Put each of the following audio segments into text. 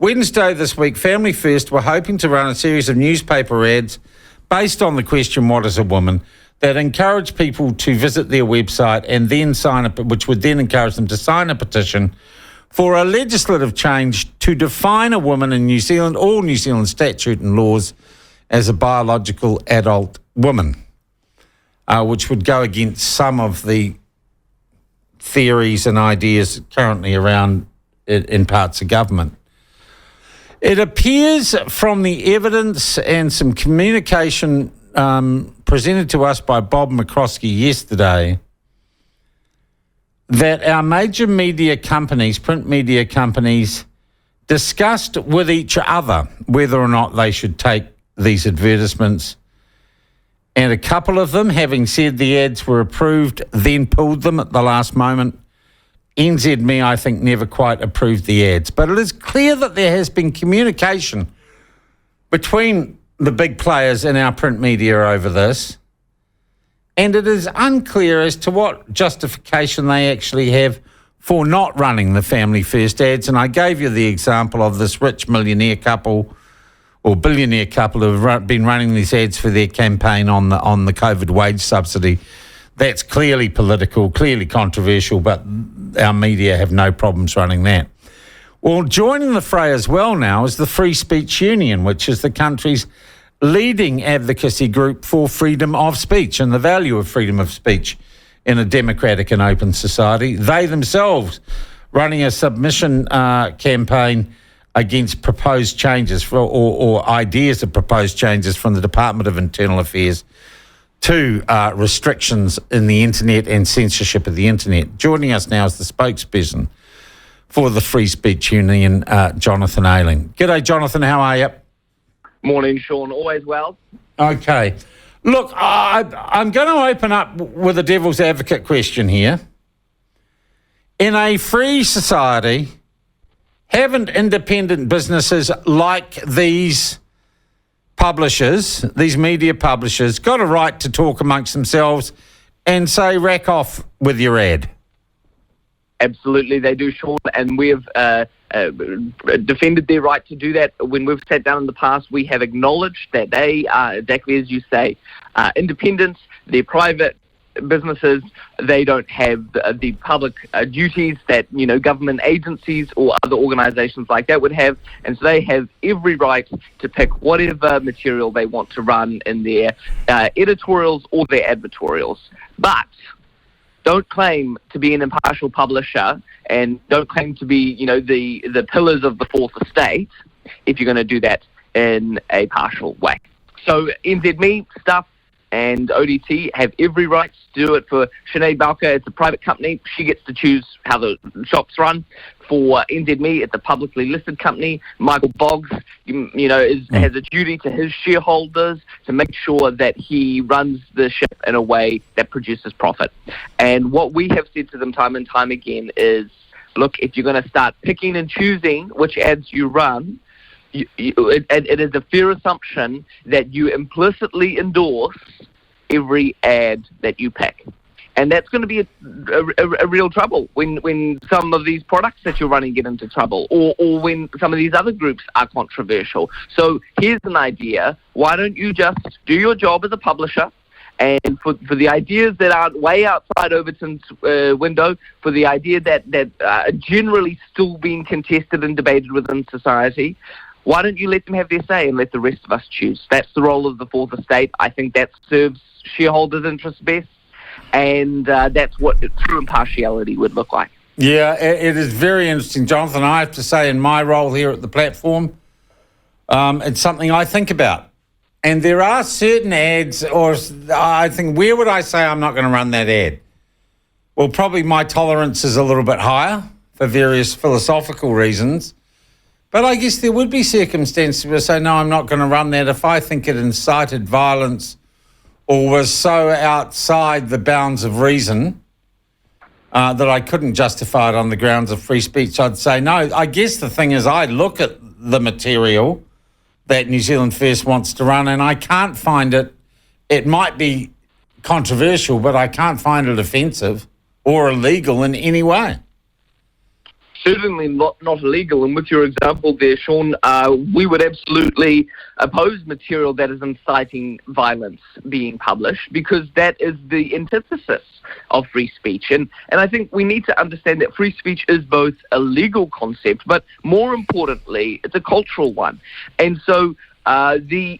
Wednesday this week, Family First were hoping to run a series of newspaper ads based on the question, what is a woman, that encourage people to visit their website and then which would then encourage them to sign a petition for a legislative change to define a woman in New Zealand, all New Zealand statute and laws, as a biological adult woman, which would go against some of the theories and ideas currently around in parts of government. It appears from the evidence and some communication presented to us by Bob McCroskey yesterday that our major media companies, print media companies, discussed with each other whether or not they should take these advertisements. And a couple of them, having said the ads were approved, then pulled them at the last moment. NZME, I think, never quite approved the ads. But it is clear that there has been communication between the big players in our print media over this, and it is unclear as to what justification they actually have for not running the Family First ads. And I gave you the example of this rich millionaire couple or billionaire couple who have been running these ads for their campaign on the COVID wage subsidy. That's clearly political, clearly controversial, but our media have no problems running that. Well, joining the fray as well now is the Free Speech Union, which is the country's leading advocacy group for freedom of speech and the value of freedom of speech in a democratic and open society. They themselves running a submission campaign against proposed changes or ideas of proposed changes from the Department of Internal Affairs to restrictions in the internet and censorship of the internet. Joining us now is the spokesperson for the Free Speech Union, Jonathan Ayling. G'day, Jonathan. How are you? Morning, Sean. Always well. Okay. Look, I'm going to open up with a devil's advocate question here. In a free society, haven't independent businesses like these publishers, these media publishers, got a right to talk amongst themselves and say, rack off with your ad? Absolutely, they do, Sean, and we have defended their right to do that. When we've sat down in the past, we have acknowledged that they are, exactly as you say, independent, they're private businesses, they don't have the public duties that, government agencies or other organisations like that would have, and so they have every right to pick whatever material they want to run in their editorials or their advertorials. But don't claim to be an impartial publisher and don't claim to be, the pillars of the fourth estate if you're going to do that in a partial way. So NZME stuff and ODT have every right to do it. For Sinead Balker, it's a private company. She gets to choose how the shops run. For NZME, it's a publicly listed company. Michael Boggs, has a duty to his shareholders to make sure that he runs the ship in a way that produces profit. And what we have said to them time and time again is, look, if you're going to start picking and choosing which ads you run, it is a fair assumption that you implicitly endorse every ad that you pick. And that's going to be a real trouble when some of these products that you're running get into trouble, or when some of these other groups are controversial. So here's an idea. Why don't you just do your job as a publisher, and for the ideas that aren't way outside Overton's window, for the idea that are generally still being contested and debated within society, why don't you let them have their say and let the rest of us choose? That's the role of the fourth estate. I think that serves shareholders' interests best, and that's what true impartiality would look like. Yeah, it is very interesting, Jonathan. I have to say, in my role here at the platform, it's something I think about. And there are certain ads, or I think, where would I say I'm not going to run that ad? Well, probably my tolerance is a little bit higher for various philosophical reasons. But I guess there would be circumstances where I say, no, I'm not going to run that if I think it incited violence or was so outside the bounds of reason that I couldn't justify it on the grounds of free speech. I'd say no. I guess the thing is, I look at the material that New Zealand First wants to run and I can't find it. It might be controversial, but I can't find it offensive or illegal in any way. certainly not illegal. And with your example there, Sean, we would absolutely oppose material that is inciting violence being published, because that is the antithesis of free speech. And I think we need to understand that free speech is both a legal concept, but more importantly, it's a cultural one. And so the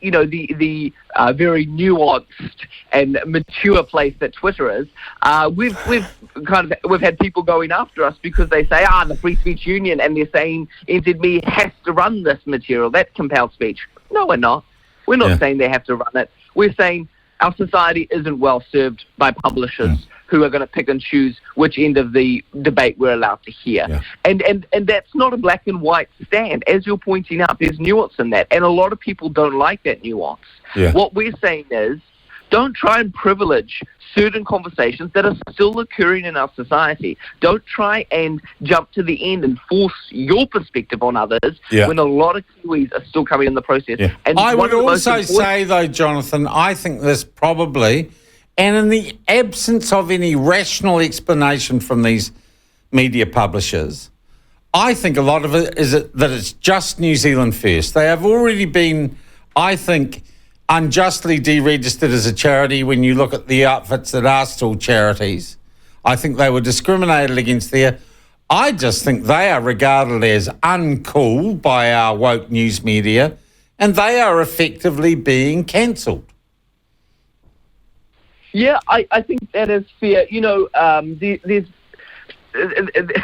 very nuanced and mature place that Twitter is, we've had people going after us because they say, the Free Speech Union, and they're saying NZME has to run this material. That's compelled speech. No, we're not. We're not saying they have to run it. We're saying our society isn't well served by publishers who are going to pick and choose which end of the debate we're allowed to hear. Yeah. And that's not a black and white stand. As you're pointing out, there's nuance in that. And a lot of people don't like that nuance. Yeah. What we're saying is, don't try and privilege certain conversations that are still occurring in our society. Don't try and jump to the end and force your perspective on others when a lot of Kiwis are still coming in the process. Yeah. And I would also say, though, Jonathan, I think this probably, and in the absence of any rational explanation from these media publishers, I think a lot of it is that it's just New Zealand First. They have already been, I think, unjustly deregistered as a charity when you look at the outfits that are still charities. I think they were discriminated against there. I just think they are regarded as uncool by our woke news media, and they are effectively being cancelled. Yeah, I think that is fair. You know, there's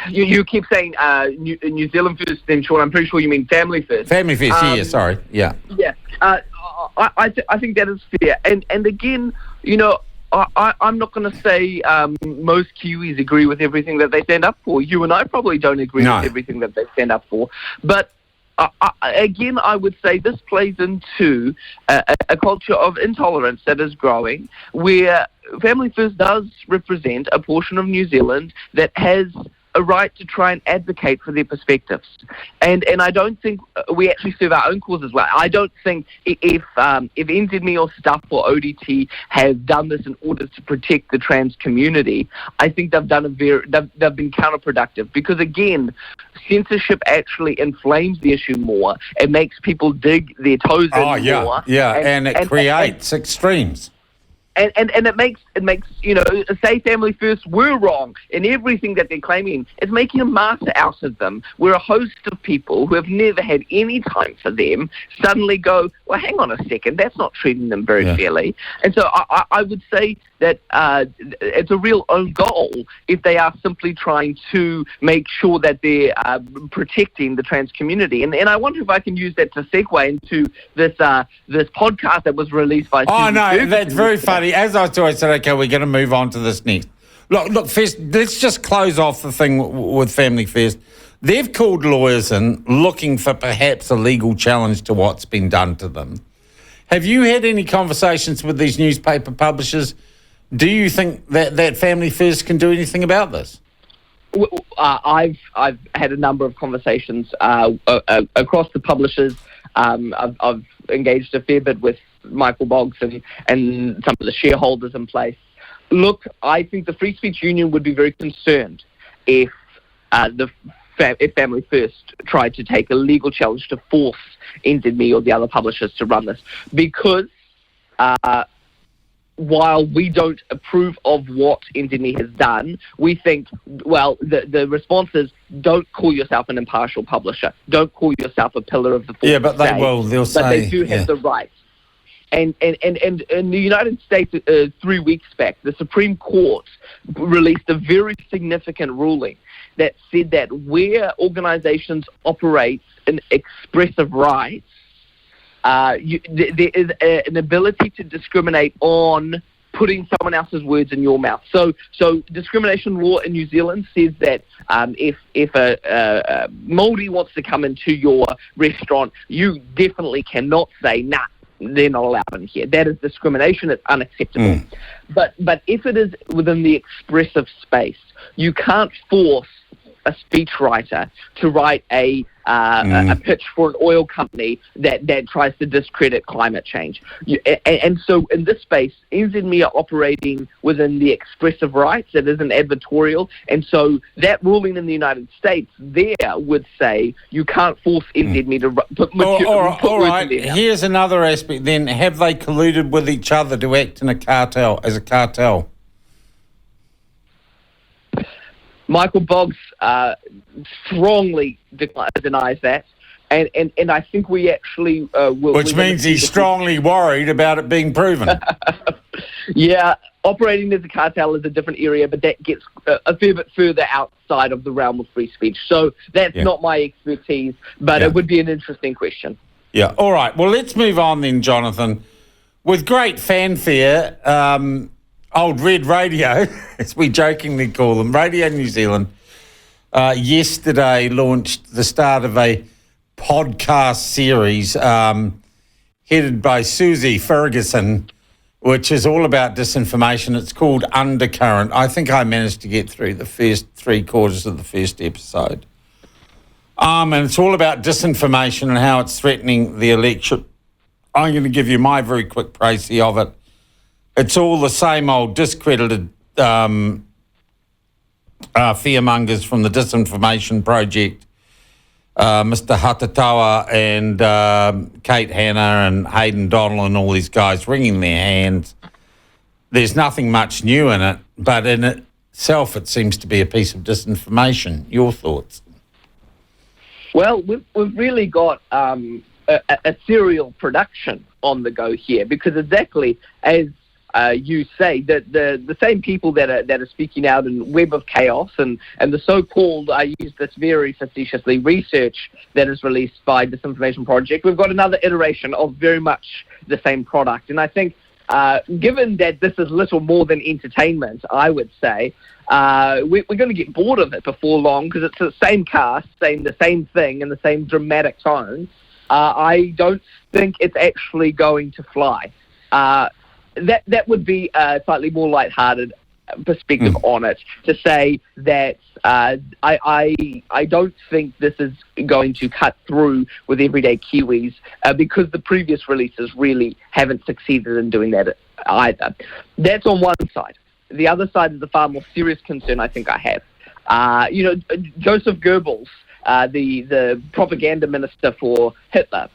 you keep saying New Zealand First, then Sean, I'm pretty sure you mean Family First. Family First, sorry. Yeah. Yeah. I think that is fair. And again, you know, I'm not going to say most Kiwis agree with everything that they stand up for. You and I probably don't agree with everything that they stand up for. But again, I would say this plays into a culture of intolerance that is growing, where Family First does represent a portion of New Zealand that has a right to try and advocate for their perspectives. And I don't think we actually serve our own cause as well. I don't think if NZME or Stuff or ODT have done this in order to protect the trans community, I think they've been counterproductive, because again, censorship actually inflames the issue more. It makes people dig their toes in more. Yeah, and it creates extremes. And it makes you know, say Family First were wrong in everything that they're claiming. It's making a martyr out of them, where a host of people who have never had any time for them suddenly go, well, hang on a second, that's not treating them very fairly. And so I would say that it's a real own goal if they are simply trying to make sure that they're protecting the trans community. And I wonder if I can use that to segue into this podcast that was released by Susie Ferguson. That's very funny. As I said, okay, we're going to move on to this next. Look, first, let's just close off the thing with Family First. They've called lawyers in looking for perhaps a legal challenge to what's been done to them. Have you had any conversations with these newspaper publishers? Do you think that Family First can do anything about this? I've had a number of conversations across the publishers. I've engaged a fair bit with Michael Boggs and some of the shareholders in place. Look, I think the Free Speech Union would be very concerned if Family First tried to take a legal challenge to force NZME or the other publishers to run this, because while we don't approve of what NZME has done, we think, well, the response is, don't call yourself an impartial publisher. Don't call yourself a pillar of the fourth but they will. They'll say, but they do have the right. And in the United States, 3 weeks back, the Supreme Court released a very significant ruling that said that where organizations operate in expressive rights, there is an ability to discriminate on putting someone else's words in your mouth. So discrimination law in New Zealand says that if a Māori wants to come into your restaurant, you definitely cannot say, nah, they're not allowed in here. That is discrimination. It's unacceptable. But if it is within the expressive space, you can't force a speechwriter to write a pitch for an oil company that tries to discredit climate change. And so in this space, NZME are operating within the expressive rights. It isn't advertorial. And so that ruling in the United States there would say you can't force NZME to put all right. Here's another aspect then. Have they colluded with each other to act in a cartel, as a cartel? Michael Boggs strongly denies that, and I think we actually will. Which means he's strongly worried about it being proven. Yeah, operating as a cartel is a different area, but that gets a fair bit further outside of the realm of free speech. So that's not my expertise, but it would be an interesting question. Yeah. All right. Well, let's move on then, Jonathan. With great fanfare, old Red Radio, as we jokingly call them, Radio New Zealand, yesterday launched the start of a podcast series headed by Susie Ferguson, which is all about disinformation. It's called Undercurrent. I think I managed to get through the first 3/4 of the first episode. And it's all about disinformation and how it's threatening the election. I'm going to give you my very quick précis of it. It's all the same old discredited fearmongers from the Disinformation Project, Mr. Hatatawa and Kate Hanna and Hayden Donnell and all these guys wringing their hands. There's nothing much new in it, but in itself it seems to be a piece of disinformation. Your thoughts? Well, we've really got a serial production on the go here, because exactly as you say, that the same people that are speaking out in Web of Chaos and the so-called, I use this very facetiously, research that is released by Disinformation Project, we've got another iteration of very much the same product. And I think given that this is little more than entertainment, I would say, we're going to get bored of it before long, because it's the same cast, saying the same thing in the same dramatic tone. I don't think it's actually going to fly. That would be a slightly more lighthearted perspective on it, to say that I don't think this is going to cut through with everyday Kiwis, because the previous releases really haven't succeeded in doing that either. That's on one side. The other side is the far more serious concern I think I have. Joseph Goebbels, the propaganda minister for Hitler,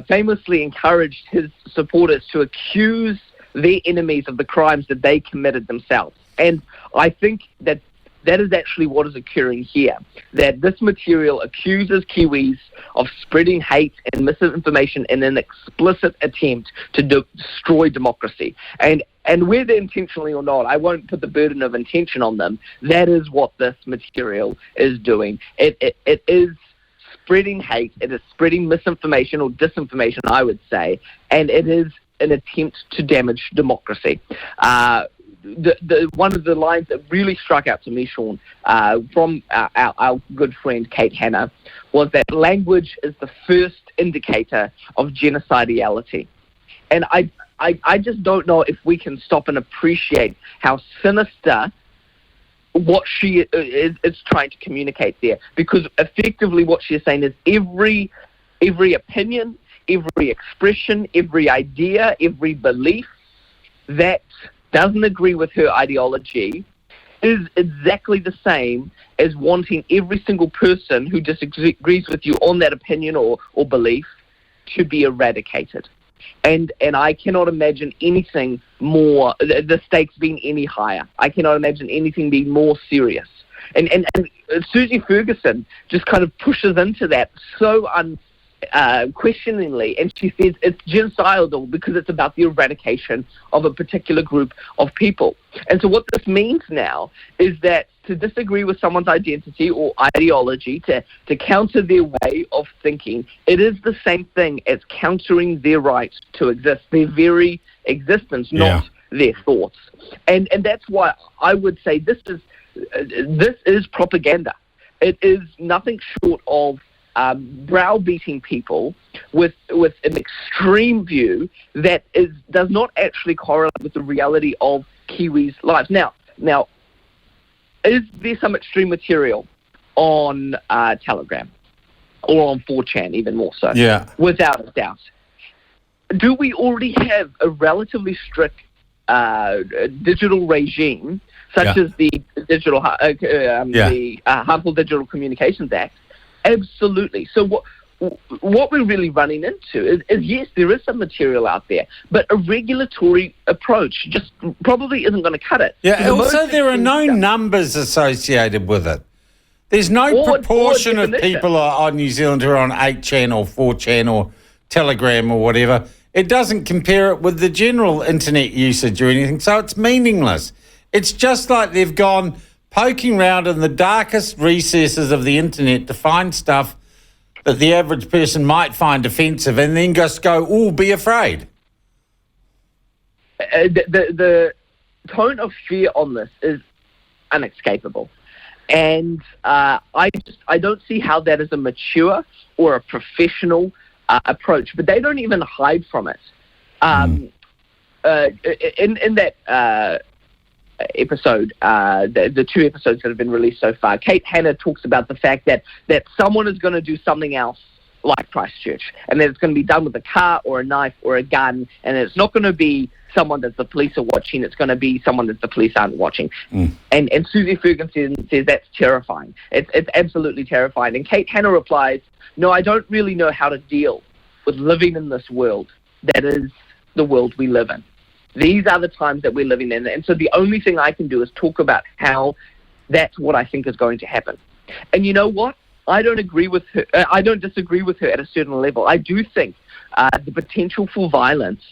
famously encouraged his supporters to accuse their enemies of the crimes that they committed themselves. And I think that is actually what is occurring here, that this material accuses Kiwis of spreading hate and misinformation in an explicit attempt to destroy democracy. And whether intentionally or not, I won't put the burden of intention on them. That is what this material is doing. It is spreading hate, it is spreading misinformation or disinformation, I would say, and it is an attempt to damage democracy. One of the lines that really struck out to me, Sean, from our good friend Kate Hanna, was that language is the first indicator of genocidality. And I just don't know if we can stop and appreciate how sinister what she is trying to communicate there. Because effectively what she is saying is every opinion, every expression, every idea, every belief that doesn't agree with her ideology is exactly the same as wanting every single person who disagrees with you on that opinion or belief to be eradicated. And I cannot imagine anything more, the stakes being any higher. I cannot imagine anything being more serious. And Susie Ferguson just kind of pushes into that so questioningly, and she says it's genocidal because it's about the eradication of a particular group of people. And so what this means now is that to disagree with someone's identity or ideology, to counter their way of thinking, it is the same thing as countering their right to exist, their very existence, not their thoughts. And that's why I would say this is propaganda. It is nothing short of browbeating people with an extreme view that does not actually correlate with the reality of Kiwis' lives. Now, is there some extreme material? on Telegram or on 4chan, even more so. Yeah. Without a doubt. Do we already have a relatively strict digital regime, such as the digital the Harmful Digital Communications Act? Absolutely. So what we're really running into is yes, there is some material out there, but a regulatory approach just probably isn't going to cut it. Yeah. Also, there are no numbers associated with it. There's no proportion of people on New Zealand who are on 8chan or 4chan or Telegram or whatever. It doesn't compare it with the general internet usage or anything, so it's meaningless. It's just like they've gone poking around in the darkest recesses of the internet to find stuff that the average person might find offensive and then just go, oh, be afraid. The tone of fear on this is unescapable. And I don't see how that is a mature or a professional approach, but they don't even hide from it. In that episode, the 2 episodes that have been released so far, Kate Hanna talks about the fact that someone is going to do something else like Christchurch, and that it's going to be done with a car or a knife or a gun, and it's not going to be someone that the police are watching, it's going to be someone that the police aren't watching. And Susie Ferguson says that's terrifying. It's absolutely terrifying. And Kate Hanna replies, no, I don't really know how to deal with living in this world that is the world we live in. These are the times that we're living in. And so the only thing I can do is talk about how that's what I think is going to happen. And you know what? I don't agree with her. I don't disagree with her at a certain level. I do think the potential for violence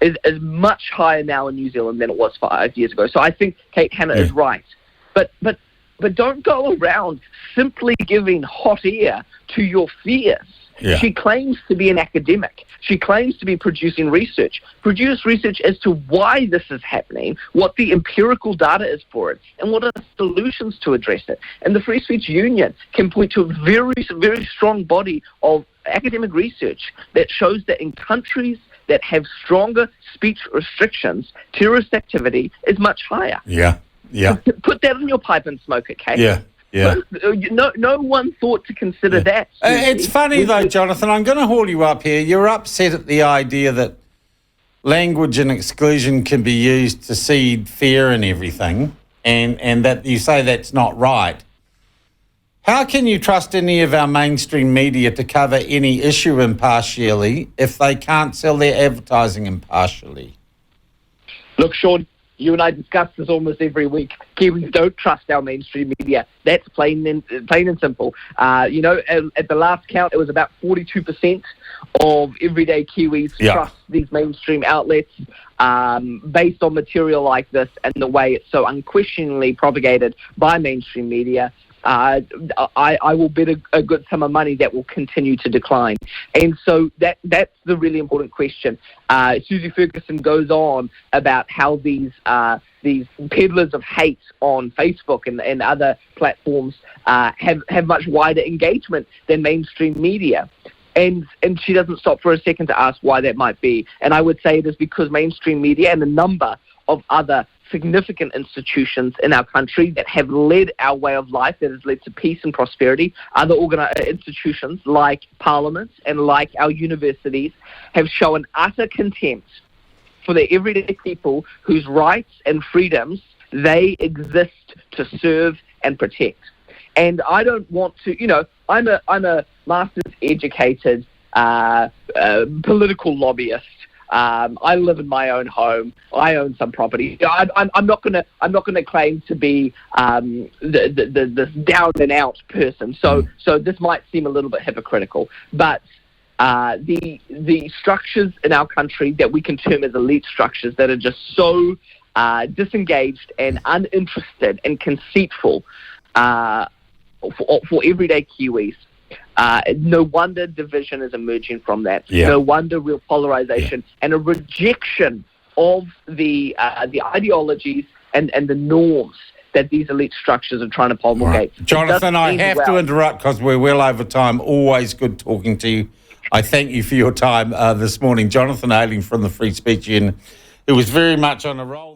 is much higher now in New Zealand than it was 5 years ago. So I think Kate Hanna is right. But don't go around simply giving hot air to your fears. Yeah. She claims to be an academic. She claims to be producing research. Produce research as to why this is happening, what the empirical data is for it, and what are the solutions to address it. And the Free Speech Union can point to a very, very strong body of academic research that shows that in countries that have stronger speech restrictions, terrorist activity is much higher. Yeah, yeah. So put that in your pipe and smoke it, Kate. Yeah. Yeah. No one thought to consider that. It's funny, though, Jonathan, I'm going to haul you up here. You're upset at the idea that language and exclusion can be used to seed fear and everything, and that you say that's not right. How can you trust any of our mainstream media to cover any issue impartially if they can't sell their advertising impartially? Look, Sean, you and I discuss this almost every week. Kiwis don't trust our mainstream media. That's plain and simple. At the last count, it was about 42% of everyday Kiwis trust these mainstream outlets based on material like this and the way it's so unquestioningly propagated by mainstream media. I will bet a good sum of money that will continue to decline. And so that's the really important question. Susie Ferguson goes on about how these peddlers of hate on Facebook and other platforms have much wider engagement than mainstream media. And she doesn't stop for a second to ask why that might be. And I would say it is because mainstream media and a number of other significant institutions in our country that have led our way of life, that has led to peace and prosperity, other institutions like parliaments and like our universities have shown utter contempt for the everyday people whose rights and freedoms they exist to serve and protect. And I don't want to, I'm a master's educated political lobbyist. I live in my own home. I own some property. I'm not gonna claim to be this down and out person. So this might seem a little bit hypocritical, but the structures in our country that we can term as elite structures that are just so disengaged and uninterested and conceitful for everyday Kiwis. No wonder division is emerging from that. Yeah. No wonder real polarization and a rejection of the ideologies and the norms that these elite structures are trying to promulgate. Right. Jonathan, I have to interrupt because we're well over time. Always good talking to you. I thank you for your time this morning. Jonathan Ayling from the Free Speech Union, who was very much on a roll.